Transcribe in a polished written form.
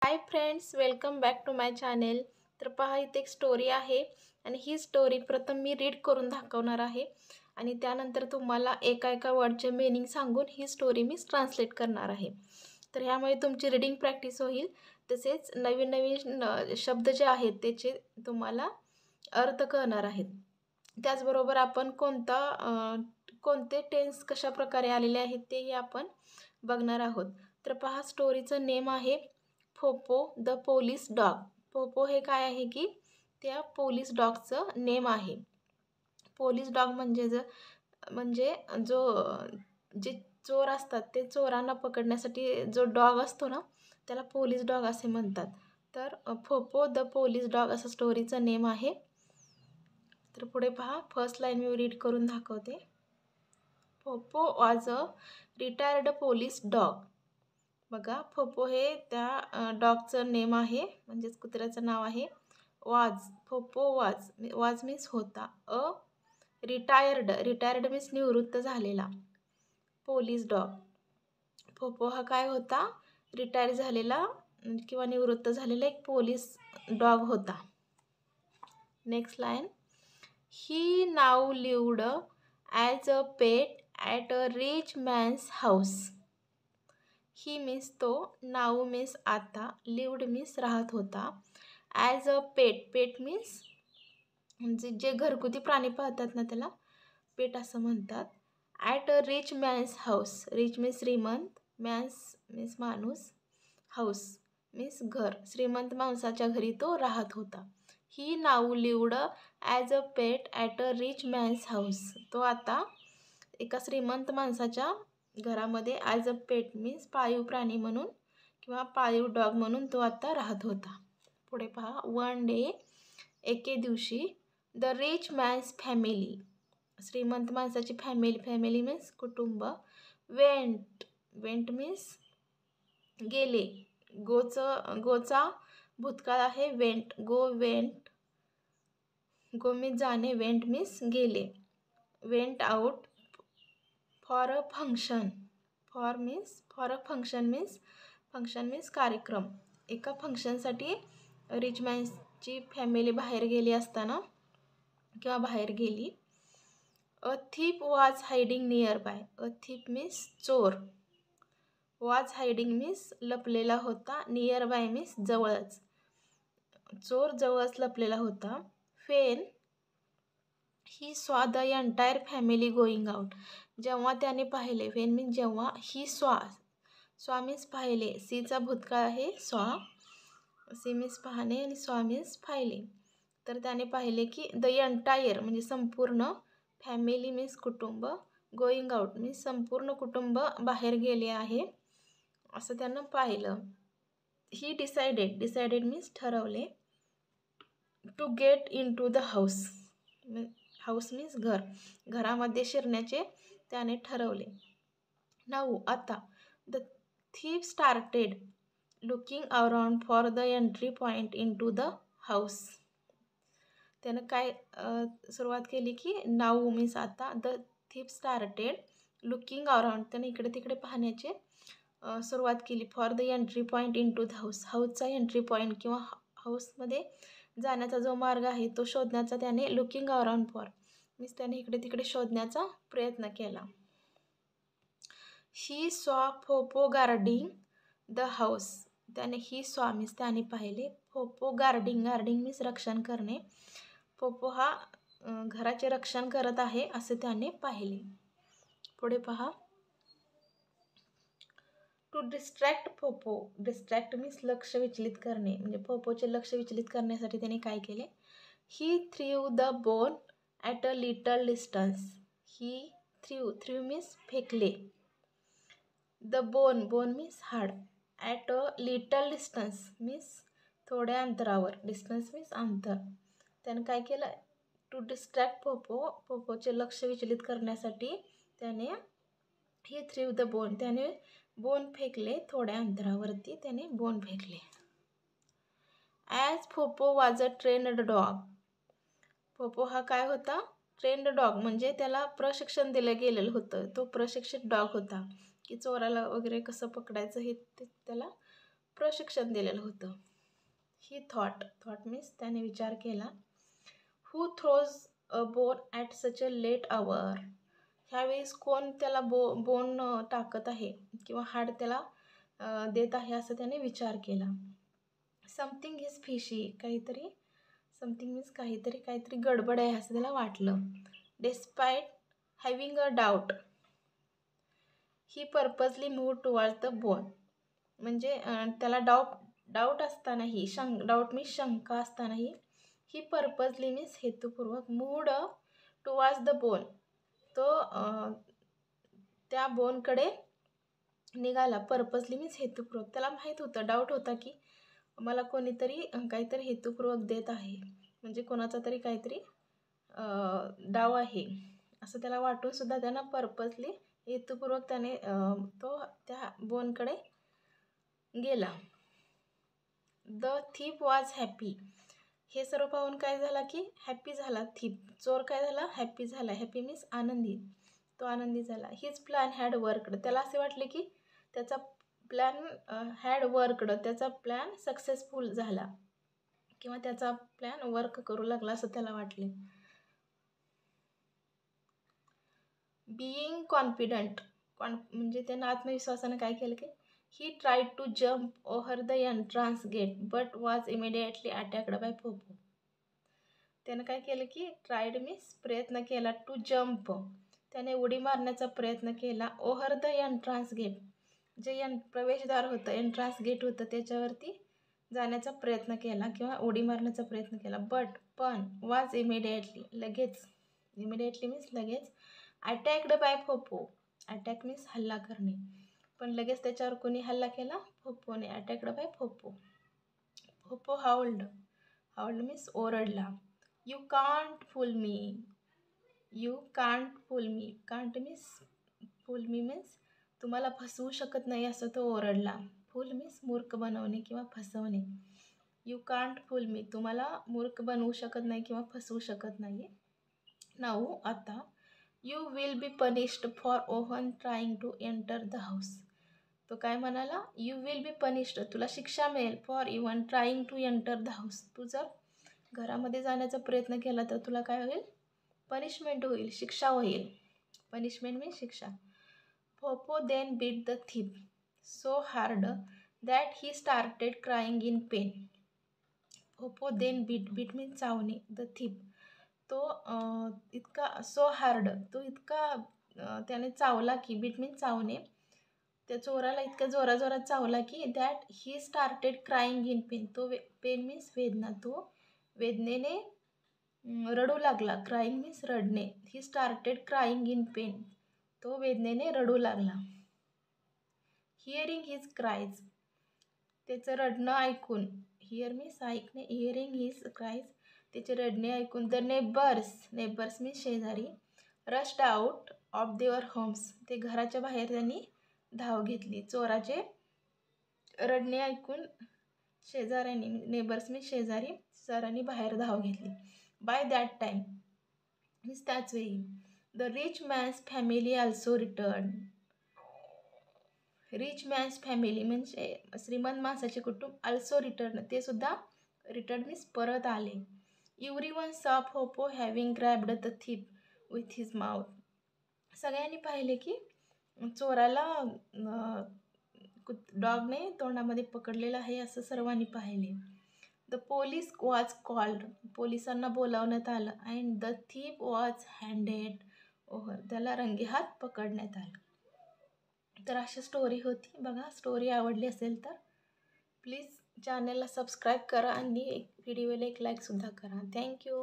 High friends, welcome back to my channel. तर पहा, इथे एक स्टोरी आहे आणि ही स्टोरी प्रथम मी रीड करून दाखवणार आहे आणि त्यानंतर तुम्हाला एका एका वर्डचे मीनिंग सांगून ही स्टोरी मी ट्रान्सलेट करणार आहे. तर ह्यामुळे तुमची रीडिंग प्रॅक्टिस होईल, तसेच नवीन नवीन शब्द जे आहेत त्याचे तुम्हाला अर्थ कळणार आहेत. त्याचबरोबर आपण कोणते टेन्स कशाप्रकारे आलेले आहेत तेही आपण बघणार आहोत. तर पहा, स्टोरीचं नेम आहे Poopó the police dog. Poopó हे काय आहे की त्या पोलीस डॉगचं नेम आहे. पोलीस डॉग म्हणजे जे चोर असतात ते चोरांना पकडण्यासाठी जो डॉग असतो ना, त्याला पोलीस डॉग असे म्हणतात. तर पोपो द पोलीस डॉग असं स्टोरीचं नेम आहे. तर पुढे पहा, फर्स्ट लाईन मी रीड करून दाखवते. Poopó was a retired police dog. बघा, पोपो हे त्या डॉगचं नेम आहे, म्हणजेच कुत्र्याचं नाव आहे. पोपो वाज मीन्स होता. रिटायर्ड मीन्स निवृत्त झालेला. पोलीस डॉग, पोपो हा काय होता? रिटायर झालेला किंवा निवृत्त झालेला एक पोलीस डॉग होता. Next line, he now lived as a pet at a rich man's house. He means तो, नाऊ मीन्स आता, लिव्ड मीन्स राहत होता. ॲज अ पेट मीन्स म्हणजे जे घरगुती प्राणी पाळतात ना त्याला पेट असं म्हणतात. At a rich man's house. Rich means श्रीमंत, मॅन्स मीन्स माणूस, हाऊस मीन्स घर. श्रीमंत माणसाच्या घरी तो राहत होता. He now lived as a pet at a rich man's house. तो आता एका श्रीमंत माणसाच्या घरामध्ये ॲज अ पेट मीन्स पाळीव प्राणी म्हणून किंवा पाळीव डॉग म्हणून तो आता राहत होता. पुढे पहा, वन डे एके दिवशी द रिच मॅन्स फॅमिली. श्रीमंत माणसाची फॅमिली मीन्स कुटुंब. वेंट मीन्स गेले. गोचा भूतकाळ आहे. गो मीन्स जाणे, वेंट मीन्स गेले. Went out for a function. For a function means कार्यक्रम. एका फंक्शनसाठी रिच मॅन्सची फॅमिली बाहेर गेली असताना किंवा बाहेर गेली. A thief was hiding near by. A thief means चोर. वॉज हायडिंग मीन्स लपलेला होता. नियर बाय मीन्स जवळच. चोर जवळच लपलेला होता. When he saw the entire family going out. जेव्हा त्याने पाहिले, वेन मीन्स जेव्हा, ही स्वा मीन्स पाहिले. सीचा भूतकाळ आहे स्वा. सी मीन्स पाहणे आणि स्वा मीन्स पाहिले. तर त्याने पाहिले की द एंटायर म्हणजे संपूर्ण, फॅमिली मीन्स कुटुंब, गोईंग आउट मीन्स संपूर्ण कुटुंब बाहेर गेले आहे असं त्यानं पाहिलं. ही डिसाइडेड मीन्स ठरवले. To get into the house. House means घर. घरामध्ये शिरण्याचे त्याने ठरवले. नाऊ आता, the thief started looking around for the entry point into the house. त्यानं काय सुरुवात केली की नाऊ मीन्स आता, the thief started looking around, त्याने इकडे तिकडे पाहण्याचे सुरुवात केली. For the entry point into the house. हाऊसचा एंट्री पॉईंट किंवा हाऊसमध्ये जाण्याचा जो मार्ग आहे तो शोधण्याचा त्याने, लुकिंग अराउंड फॉर मीन्स त्याने इकडे तिकडे शोधण्याचा प्रयत्न केला. He saw Poopó guarding the house. त्याने ही सॉ मीन्स त्याने पाहिले. पोपो गार्डिंग मीन्स रक्षण करणे. पोपो हा घराचे रक्षण करत आहे असे त्याने पाहिले. पुढे पहा, to distract Popo. Distract means लक्ष विचलित करणे. म्हणजे पोपोचे लक्ष विचलित करण्यासाठी त्याने काय केले? He threw the bone at a little distance. He threw means फेकले. द बोन मीन्स हाड. At a little distance means थोड्या अंतरावर. डिस्टन्स मीन्स अंतर. त्याने काय केलं? टू डिस्ट्रॅक्ट पोपोचे लक्ष विचलित करण्यासाठी त्याने ही थ्रीव द बोन, त्याने बोन फेकले. थोड्या अंतरावरती त्याने बोन फेकले. As Popo was a trained dog. Popo हा काय होता? ट्रेन्ड डॉग म्हणजे त्याला प्रशिक्षण दिलं गेलेलं होतं. तो प्रशिक्षित डॉग होता की चोराला वगैरे कसं पकडायचं हे त्याला प्रशिक्षण दिलेलं होतं. ही थॉट मीन्स त्याने विचार केला. Who throws a bone at such a late hour. ह्यावेळेस कोण त्याला बोन टाकत आहे किंवा हाड त्याला देत आहे असं त्याने विचार केला. Something is fishy. काहीतरी समथिंग मीन्स काहीतरी गडबड आहे असं त्याला वाटलं. Despite having a doubt he purposely move towards the bone. म्हणजे त्याला डाऊट असतानाही डाऊट मीन्स शंका असतानाही ही पर्पजली मीन्स हेतुपूर्वक मूव्ड टुवर्ड्स द बोन. तो त्या बोनकडे निघाला. पर्पजली मीन्स हेतुपूर्वक. त्याला माहीत होतं, डाऊट होता की मला कोणीतरी काहीतरी हेतुपूर्वक देत आहे, म्हणजे कोणाचा तरी काहीतरी डाव आहे असं त्याला वाटून सुद्धा त्यानं पर्पजली हेतुपूर्वक त्याने तो त्या बोनकडे गेला. The thief was happy. हे सर्व पाहून काय झाला की हॅपी झाला थीप. चोर काय झाला? हॅपी झाला. हॅपी मीन्स आनंदी. तो आनंदी झाला. His plan had worked. त्याला असे वाटले की त्याचा प्लॅन हॅड वर्कड. त्याचा प्लॅन सक्सेसफुल झाला किंवा त्याचा प्लॅन वर्क करू लागला असं त्याला वाटले. बीइंग कॉन्फिडंट म्हणजे त्यानं आत्मविश्वासानं काय केलं की he tried to jump over the entrance gate but was immediately attacked by Popo. त्यानं काय केलं की ट्राईड मीन्स प्रयत्न केला, टू जम्प त्याने उडी मारण्याचा प्रयत्न केला, ओव्हर द एंट्रान्स गेट जे प्रवेशद्वार होतं, एंट्रान्स गेट होतं त्याच्यावरती जाण्याचा प्रयत्न केला किंवा उडी मारण्याचा प्रयत्न केला. पण वॉज इमिडिएटली लगेच, इमिडिएटली मीन्स लगेच, attacked by Popo. Attack means हल्ला करणे, पण लगेच त्याच्यावर कोणी हल्ला केला? पोपोने. Attacked by Popo. Popo howled means ओरडला. You can't fool me. You can't fool me. Can't means fool me means तुम्हाला फसवू शकत नाही असं तो ओरडला. फूल मीन्स मूर्ख बनवणे किंवा फसवणे. यू कांट फूल मी. तुम्हाला मूर्ख बनवू शकत नाही किंवा फसवू शकत नाही. नाऊ आता. You will be punished for even trying to enter the house. तो काय म्हणाला? You will be punished. तुला शिक्षा मिळेल. For even trying to enter the house. तू जर घरामध्ये जाण्याचा प्रयत्न केला तर तुला काय होईल? पनिशमेंट होईल, शिक्षा होईल. पनिशमेंट मीन्स शिक्षा. Popo then beat the thief so hard that he started crying in pain. Popo then beat means चावणे, द थीप तो इतका, सो हार्ड तो इतका त्याने चावला की, बीट मीन्स चावणे, त्या चोराला इतक्या जोराजोरात चावला की that he started crying in pain. तो पेन मीन्स वेदना, तो वेदनेने रडू लागला. क्राईंग मीन्स रडणे. He started crying in pain. तो वेदनेने रडू लागला. Hearing his cries. त्याचं रडणं ऐकून. हिअर मीन्स ऐकणे. Hearing his cries. त्याचे रडणे ऐकून. द नेबर्स मीन्स शेजारी. Rushed out of their homes. ते घराच्या बाहेर त्यांनी धाव घेतली. चोराचे रडणे ऐकून शेजाऱ्यांनी, नेबर्स मीन्स शेजाऱ्यांनी बाहेर धाव घेतली. बाय दॅट टाईम मीन्स त्याच वेळी. The rich man's family also written. Rich man's family म्हणजे श्रीमंत माणसाचे कुटुंब. ऑल्सो रिटर्न ते सुद्धा, रिटर्न मीन्स परत आले. एव्हरीवन सॉ Poopó having ग्रॅब्ड the thief with his mouth. सगळ्यांनी पाहिले की चोराला डॉगने तोंडामध्ये पकडलेलं आहे असं सर्वांनी पाहिले. The police was called. पोलिसांना बोलावण्यात आलं. And the thief was handed over. त्याला रंगेहात पकडण्यात आलं. तर अशी स्टोरी होती. बघा, स्टोरी आवडली असेल तर प्लीज चॅनलला सबस्क्राईब करा आणि व्हिडिओला एक लाईकसुद्धा करा. थँक्यू.